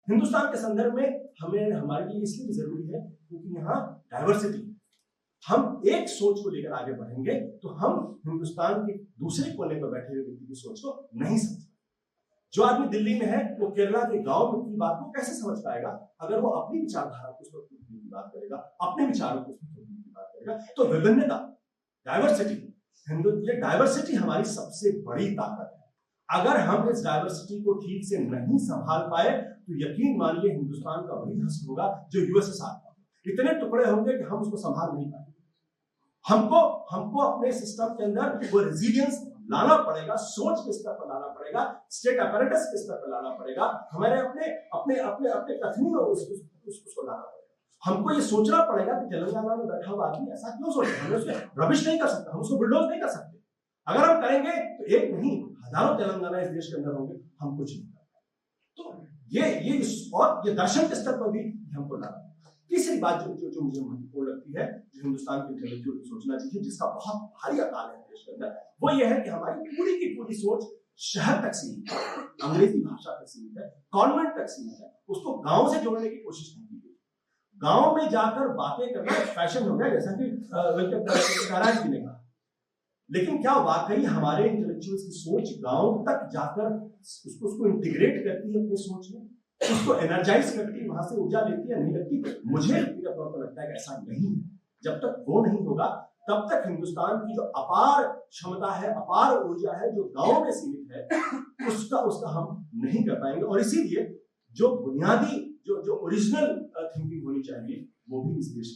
हिंदुस्तान के संदर्भ में हमें हमारे लिए इसलिए भी जरूरी है क्योंकि यहाँ डाइवर्सिटी, हम एक सोच को लेकर आगे बढ़ेंगे तो हम हिंदुस्तान के दूसरे कोने पर बैठे हुए व्यक्ति की सोच को नहीं समझ पाएंगे। जो आदमी दिल्ली में है वो केरला के गांव की बात को कैसे समझ पाएगा अगर वो अपनी विचारधारा को उसमें थोपने की बात करेगा, अपने विचारों को उसमें थोपने की बात करेगा। तो विभिन्नता, डाइवर्सिटी, ये डाइवर्सिटी हमारी सबसे बड़ी ताकत है। अगर हम इस डाइवर्सिटी को ठीक से नहीं संभाल पाए तो यकीन मानिए हिंदुस्तान का वही हश्र होगा जो यूएसएसआर था। इतने टुकड़े होंगे कि हम उसको संभाल नहीं पाएंगे। हमको अपने सिस्टम के अंदर वो रेजिलियंस लाना पड़ेगा, सोच के स्तर पर लाना पड़ेगा, स्टेट अपैरेटस के स्तर पर लाना पड़ेगा, हमारे अपने अपने अपने अपने कथनी में उसको लाना पड़ेगा। हमको ये सोचना पड़ेगा कि तेलंगाना में बैठा हुआ आदमी ऐसा क्यों सोच रहा है, हम उसमें रबिश नहीं कर सकते, हम उसको बुलडोज नहीं कर सकते। अगर हम करेंगे तो एक नहीं हजारों तेलंगाना इस देश के अंदर होंगे, हम कुछ नहीं कर पाएंगे। तो ये दर्शन के स्तर पर भी हमको लाना। तीसरी बात जो मुझे महत्वपूर्ण लगती है, जो हिंदुस्तान के इंटेलेक्चुअल को सोचना चाहिए, जिसका बहुत भारी अकाल है देश के अंदर, वो ये है कि हमारी पूरी की पूरी सोच शहर तक सीमित है, अंग्रेजी भाषा तक सीमित है, कॉन्वेंट तक सीमित है। उसको गांव से जोड़ने की कोशिश नहीं की गई। गांव में जाकर बातें करना फैशन हो गया, जैसा कि नारायण जी ने कहा। लेकिन क्या वाकई हमारे इंटेलेक्चुअल्स की सोच गांव तक जाकर उसको इंटीग्रेट करती है अपनी सोच में, उसको एनर्जाइज करती है, वहां से ऊर्जा लेती है, नहीं लगती? मुझे व्यक्तिगत तौर पर लगता है कि ऐसा नहीं है। जब तक वो नहीं होगा तब तक हिंदुस्तान की जो अपार क्षमता है, अपार ऊर्जा है, जो गांव में सीमित है, उसका हम नहीं कर पाएंगे। और इसीलिए जो बुनियादी जो ओरिजिनल थिंकिंग होनी चाहिए वो भी इस देश